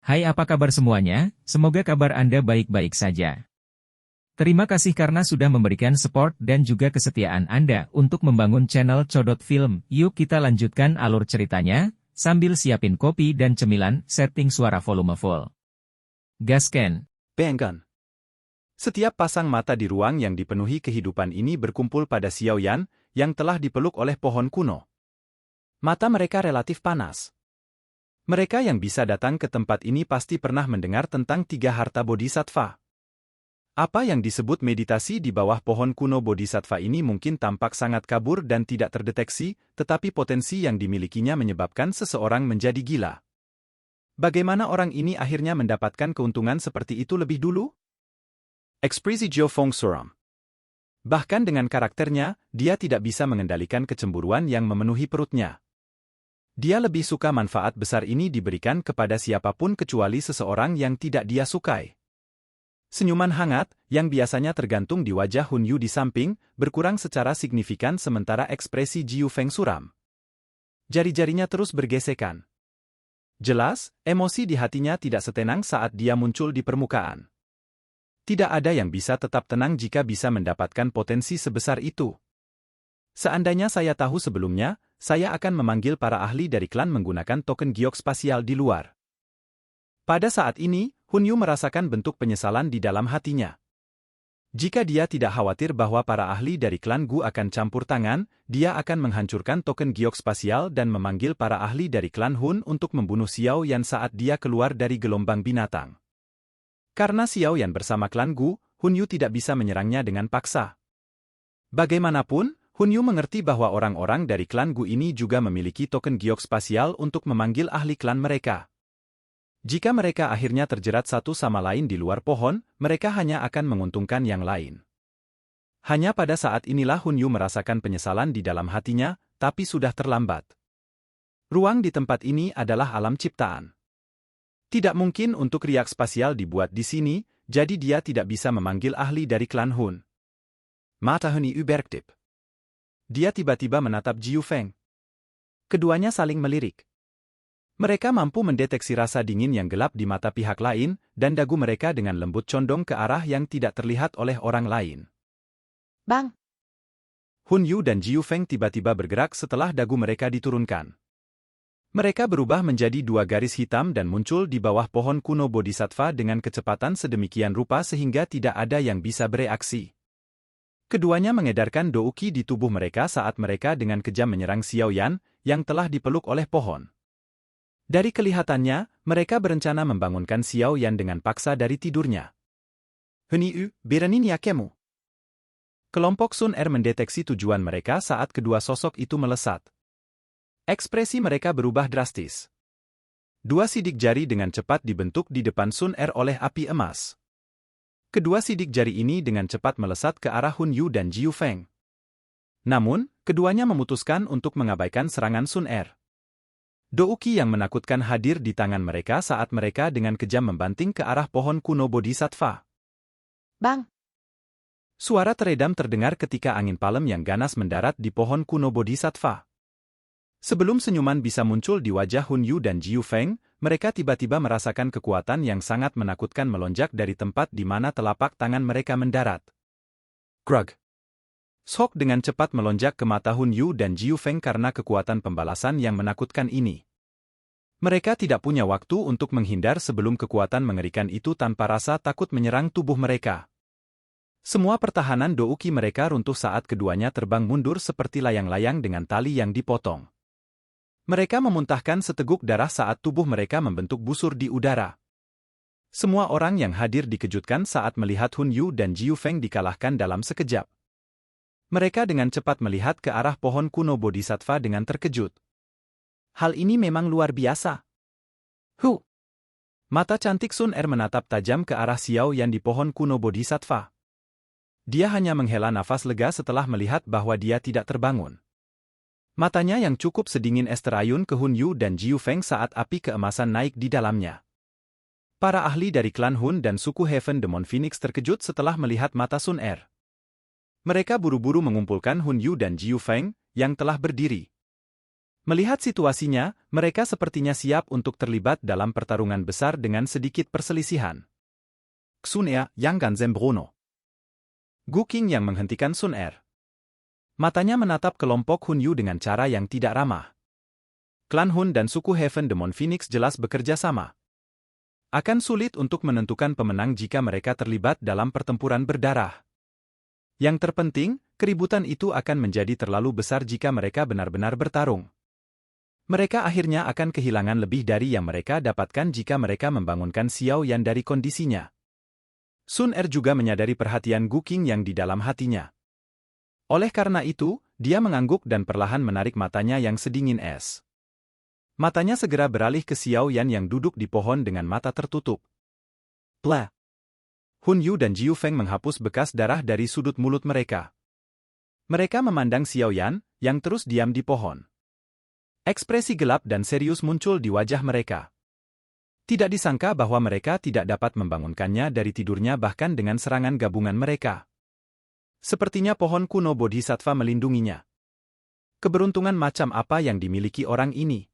Hai, apa kabar semuanya? Semoga kabar Anda baik-baik saja. Terima kasih karena sudah memberikan support dan juga kesetiaan Anda untuk membangun channel Codot Film. Yuk kita lanjutkan alur ceritanya, sambil siapin kopi dan cemilan, setting suara volume full. Gasken. Banggan. Setiap pasang mata di ruang yang dipenuhi kehidupan ini berkumpul pada Xiaoyan, yang telah dipeluk oleh pohon kuno. Mata mereka relatif panas. Mereka yang bisa datang ke tempat ini pasti pernah mendengar tentang 3 harta bodhisattva. Apa yang disebut meditasi di bawah pohon kuno bodhisattva ini mungkin tampak sangat kabur dan tidak terdeteksi, tetapi potensi yang dimilikinya menyebabkan seseorang menjadi gila. Bagaimana orang ini akhirnya mendapatkan keuntungan seperti itu lebih dulu? Ekspresi Jiu Feng suram. Bahkan dengan karakternya, dia tidak bisa mengendalikan kecemburuan yang memenuhi perutnya. Dia lebih suka manfaat besar ini diberikan kepada siapapun kecuali seseorang yang tidak dia sukai. Senyuman hangat, yang biasanya tergantung di wajah Hun Yu di samping, berkurang secara signifikan sementara ekspresi Jiu Feng suram. Jari-jarinya terus bergesekan. Jelas, emosi di hatinya tidak setenang saat dia muncul di permukaan. Tidak ada yang bisa tetap tenang jika bisa mendapatkan potensi sebesar itu. Seandainya saya tahu sebelumnya, saya akan memanggil para ahli dari klan menggunakan token giok spasial di luar. Pada saat ini, Hun Yu merasakan bentuk penyesalan di dalam hatinya. Jika dia tidak khawatir bahwa para ahli dari klan Gu akan campur tangan, dia akan menghancurkan token giok spasial dan memanggil para ahli dari klan Hun untuk membunuh Xiao Yan saat dia keluar dari gelombang binatang. Karena Xiao Yan bersama klan Gu, Hun Yu tidak bisa menyerangnya dengan paksa. Bagaimanapun, Hun Yu mengerti bahwa orang-orang dari klan Gu ini juga memiliki token giok spasial untuk memanggil ahli klan mereka. Jika mereka akhirnya terjerat satu sama lain di luar pohon, mereka hanya akan menguntungkan yang lain. Hanya pada saat inilah Hun Yu merasakan penyesalan di dalam hatinya, tapi sudah terlambat. Ruang di tempat ini adalah alam ciptaan. Tidak mungkin untuk riak spasial dibuat di sini, jadi dia tidak bisa memanggil ahli dari klan Hun. Mata Hun Yu berkedip. Dia tiba-tiba menatap Jiu Feng. Keduanya saling melirik. Mereka mampu mendeteksi rasa dingin yang gelap di mata pihak lain, dan dagu mereka dengan lembut condong ke arah yang tidak terlihat oleh orang lain. Bang! Hun Yu dan Jiu Feng tiba-tiba bergerak setelah dagu mereka diturunkan. Mereka berubah menjadi 2 garis hitam dan muncul di bawah pohon kuno bodhisattva dengan kecepatan sedemikian rupa sehingga tidak ada yang bisa bereaksi. Keduanya mengedarkan douki di tubuh mereka saat mereka dengan kejam menyerang Xiao Yan, yang telah dipeluk oleh pohon. Dari kelihatannya, mereka berencana membangunkan Xiao Yan dengan paksa dari tidurnya. Hun Yu, berani yakemu. Kelompok Sun Er mendeteksi tujuan mereka saat kedua sosok itu melesat. Ekspresi mereka berubah drastis. 2 sidik jari dengan cepat dibentuk di depan Sun Er oleh api emas. Kedua sidik jari ini dengan cepat melesat ke arah Hun Yu dan Jiu Feng. Namun, keduanya memutuskan untuk mengabaikan serangan Sun Er. Douki yang menakutkan hadir di tangan mereka saat mereka dengan kejam membanting ke arah pohon kuno bodhisattva. Bang! Suara teredam terdengar ketika angin palem yang ganas mendarat di pohon kuno bodhisattva. Sebelum senyuman bisa muncul di wajah Hun Yu dan Jiu Feng, mereka tiba-tiba merasakan kekuatan yang sangat menakutkan melonjak dari tempat di mana telapak tangan mereka mendarat. Grug! Shok dengan cepat melonjak ke mata Hun Yu dan Jiu Feng karena kekuatan pembalasan yang menakutkan ini. Mereka tidak punya waktu untuk menghindar sebelum kekuatan mengerikan itu tanpa rasa takut menyerang tubuh mereka. Semua pertahanan douki mereka runtuh saat keduanya terbang mundur seperti layang-layang dengan tali yang dipotong. Mereka memuntahkan seteguk darah saat tubuh mereka membentuk busur di udara. Semua orang yang hadir dikejutkan saat melihat Hun Yu dan Jiu Feng dikalahkan dalam sekejap. Mereka dengan cepat melihat ke arah pohon kuno bodhisattva dengan terkejut. Hal ini memang luar biasa. Hu! Mata cantik Sun Er menatap tajam ke arah Xiao Yan di pohon kuno bodhisattva. Dia hanya menghela nafas lega setelah melihat bahwa dia tidak terbangun. Matanya yang cukup sedingin es terayun ke Hun Yu dan Jiu Feng saat api keemasan naik di dalamnya. Para ahli dari klan Hun dan suku Heaven Demon Phoenix terkejut setelah melihat mata Sun Er. Mereka buru-buru mengumpulkan Hun Yu dan Jiu Feng, yang telah berdiri. Melihat situasinya, mereka sepertinya siap untuk terlibat dalam pertarungan besar dengan sedikit perselisihan. Xun Er yang Ganzem Bruno. Gu Qing yang menghentikan Sun Er. Matanya menatap kelompok Hun Yu dengan cara yang tidak ramah. Klan Hun dan suku Heaven Demon Phoenix jelas bekerja sama. Akan sulit untuk menentukan pemenang jika mereka terlibat dalam pertempuran berdarah. Yang terpenting, keributan itu akan menjadi terlalu besar jika mereka benar-benar bertarung. Mereka akhirnya akan kehilangan lebih dari yang mereka dapatkan jika mereka membangunkan Xiao Yan dari kondisinya. Sun Er juga menyadari perhatian Gu Qing yang di dalam hatinya. Oleh karena itu, dia mengangguk dan perlahan menarik matanya yang sedingin es. Matanya segera beralih ke Xiao Yan yang duduk di pohon dengan mata tertutup. Plah! Hun Yu dan Jiu Feng menghapus bekas darah dari sudut mulut mereka. Mereka memandang Xiao Yan, yang terus diam di pohon. Ekspresi gelap dan serius muncul di wajah mereka. Tidak disangka bahwa mereka tidak dapat membangunkannya dari tidurnya bahkan dengan serangan gabungan mereka. Sepertinya pohon kuno Bodhisattva melindunginya. Keberuntungan macam apa yang dimiliki orang ini?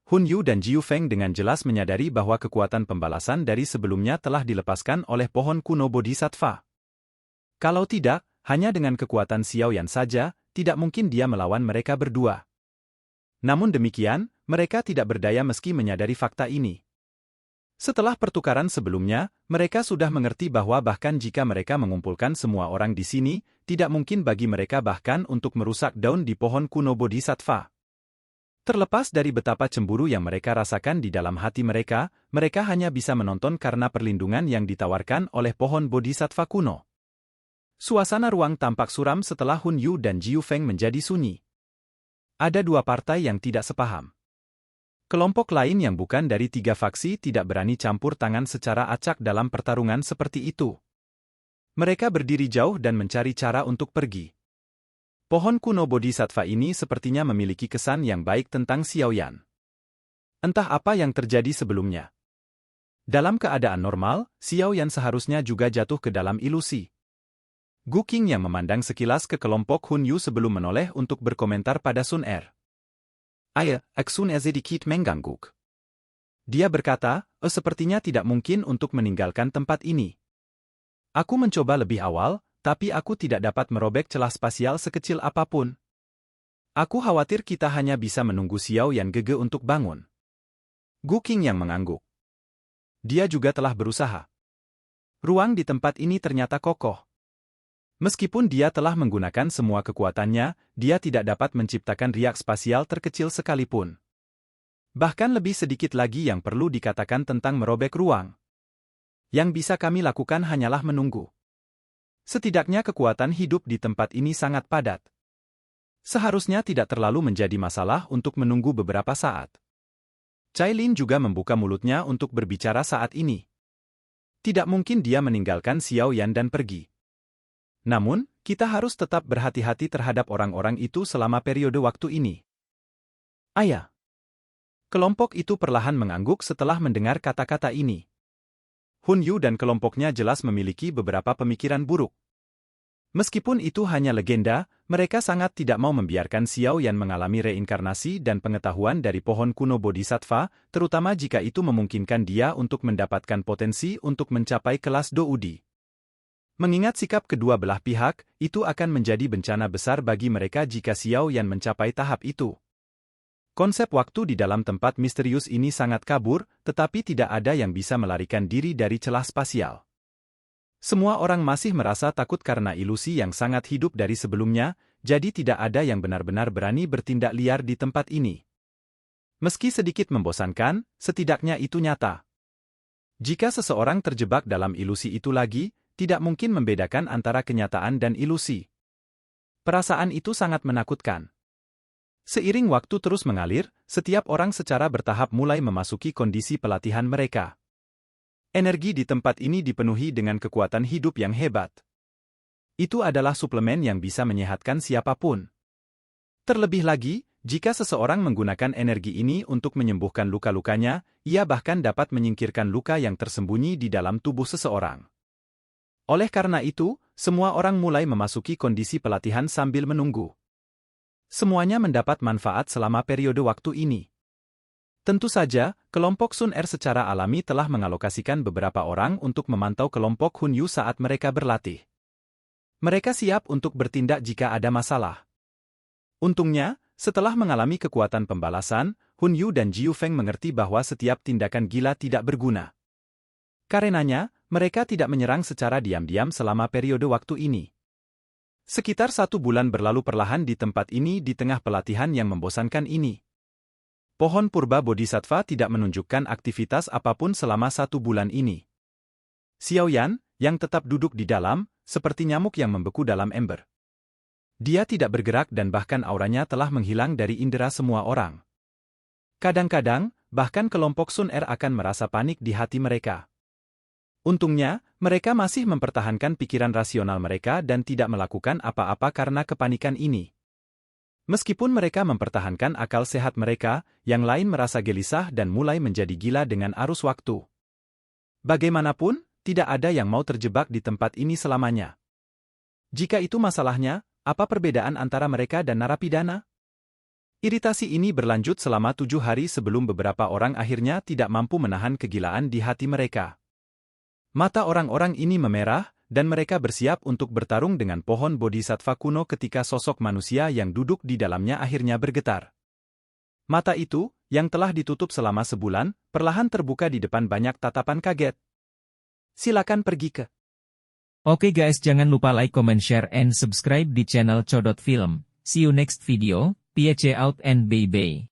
Hun Yu dan Jiu Feng dengan jelas menyadari bahwa kekuatan pembalasan dari sebelumnya telah dilepaskan oleh pohon kuno Bodhisattva. Kalau tidak, hanya dengan kekuatan Xiao Yan saja, tidak mungkin dia melawan mereka berdua. Namun demikian, mereka tidak berdaya meski menyadari fakta ini. Setelah pertukaran sebelumnya, mereka sudah mengerti bahwa bahkan jika mereka mengumpulkan semua orang di sini, tidak mungkin bagi mereka bahkan untuk merusak daun di pohon kuno Bodhisattva. Terlepas dari betapa cemburu yang mereka rasakan di dalam hati mereka, mereka hanya bisa menonton karena perlindungan yang ditawarkan oleh pohon Bodhisattva kuno. Suasana ruang tampak suram setelah Hun Yu dan Jiu Feng menjadi sunyi. Ada dua partai yang tidak sepaham. Kelompok lain yang bukan dari tiga faksi tidak berani campur tangan secara acak dalam pertarungan seperti itu. Mereka berdiri jauh dan mencari cara untuk pergi. Pohon kuno Bodhisattva ini sepertinya memiliki kesan yang baik tentang Xiao Yan. Entah apa yang terjadi sebelumnya. Dalam keadaan normal, Xiao Yan seharusnya juga jatuh ke dalam ilusi. Gu Qing yang memandang sekilas ke kelompok Hun Yu sebelum menoleh untuk berkomentar pada Sun Er. Sun Er sedikit mengangguk. Dia berkata, sepertinya tidak mungkin untuk meninggalkan tempat ini. Aku mencoba lebih awal, tapi aku tidak dapat merobek celah spasial sekecil apapun. Aku khawatir kita hanya bisa menunggu Xiao Yan gege untuk bangun. Gu Qing yang mengangguk. Dia juga telah berusaha. Ruang di tempat ini ternyata kokoh. Meskipun dia telah menggunakan semua kekuatannya, dia tidak dapat menciptakan riak spasial terkecil sekalipun. Bahkan lebih sedikit lagi yang perlu dikatakan tentang merobek ruang. Yang bisa kami lakukan hanyalah menunggu. Setidaknya kekuatan hidup di tempat ini sangat padat. Seharusnya tidak terlalu menjadi masalah untuk menunggu beberapa saat. Cai Lin juga membuka mulutnya untuk berbicara saat ini. Tidak mungkin dia meninggalkan Xiao Yan dan pergi. Namun, kita harus tetap berhati-hati terhadap orang-orang itu selama periode waktu ini. Ayah. Kelompok itu perlahan mengangguk setelah mendengar kata-kata ini. Hun Yu dan kelompoknya jelas memiliki beberapa pemikiran buruk. Meskipun itu hanya legenda, mereka sangat tidak mau membiarkan Xiao Yan mengalami reinkarnasi dan pengetahuan dari pohon kuno Bodhisattva, terutama jika itu memungkinkan dia untuk mendapatkan potensi untuk mencapai kelas Doudi. Mengingat sikap kedua belah pihak, itu akan menjadi bencana besar bagi mereka jika Xiao Yan mencapai tahap itu. Konsep waktu di dalam tempat misterius ini sangat kabur, tetapi tidak ada yang bisa melarikan diri dari celah spasial. Semua orang masih merasa takut karena ilusi yang sangat hidup dari sebelumnya, jadi tidak ada yang benar-benar berani bertindak liar di tempat ini. Meski sedikit membosankan, setidaknya itu nyata. Jika seseorang terjebak dalam ilusi itu lagi, tidak mungkin membedakan antara kenyataan dan ilusi. Perasaan itu sangat menakutkan. Seiring waktu terus mengalir, setiap orang secara bertahap mulai memasuki kondisi pelatihan mereka. Energi di tempat ini dipenuhi dengan kekuatan hidup yang hebat. Itu adalah suplemen yang bisa menyehatkan siapapun. Terlebih lagi, jika seseorang menggunakan energi ini untuk menyembuhkan luka-lukanya, ia bahkan dapat menyingkirkan luka yang tersembunyi di dalam tubuh seseorang. Oleh karena itu, semua orang mulai memasuki kondisi pelatihan sambil menunggu. Semuanya mendapat manfaat selama periode waktu ini. Tentu saja, kelompok Sun Er secara alami telah mengalokasikan beberapa orang untuk memantau kelompok Hun Yu saat mereka berlatih. Mereka siap untuk bertindak jika ada masalah. Untungnya, setelah mengalami kekuatan pembalasan, Hun Yu dan Jiu Feng mengerti bahwa setiap tindakan gila tidak berguna. Karenanya, mereka tidak menyerang secara diam-diam selama periode waktu ini. Sekitar 1 bulan berlalu perlahan di tempat ini di tengah pelatihan yang membosankan ini. Pohon purba bodhisattva tidak menunjukkan aktivitas apapun selama 1 bulan ini. Xiao Yan, yang tetap duduk di dalam, seperti nyamuk yang membeku dalam ember. Dia tidak bergerak dan bahkan auranya telah menghilang dari indera semua orang. Kadang-kadang, bahkan kelompok Sun Er akan merasa panik di hati mereka. Untungnya, mereka masih mempertahankan pikiran rasional mereka dan tidak melakukan apa-apa karena kepanikan ini. Meskipun mereka mempertahankan akal sehat mereka, yang lain merasa gelisah dan mulai menjadi gila dengan arus waktu. Bagaimanapun, tidak ada yang mau terjebak di tempat ini selamanya. Jika itu masalahnya, apa perbedaan antara mereka dan narapidana? Iritasi ini berlanjut selama 7 hari sebelum beberapa orang akhirnya tidak mampu menahan kegilaan di hati mereka. Mata orang-orang ini memerah, dan mereka bersiap untuk bertarung dengan pohon bodhisattva kuno ketika sosok manusia yang duduk di dalamnya akhirnya bergetar. Mata itu, yang telah ditutup selama sebulan, perlahan terbuka di depan banyak tatapan kaget. Silakan pergi ke. Oke guys, jangan lupa like, comment, share, and subscribe di channel Codot Film. See you next video, peace out and bye-bye.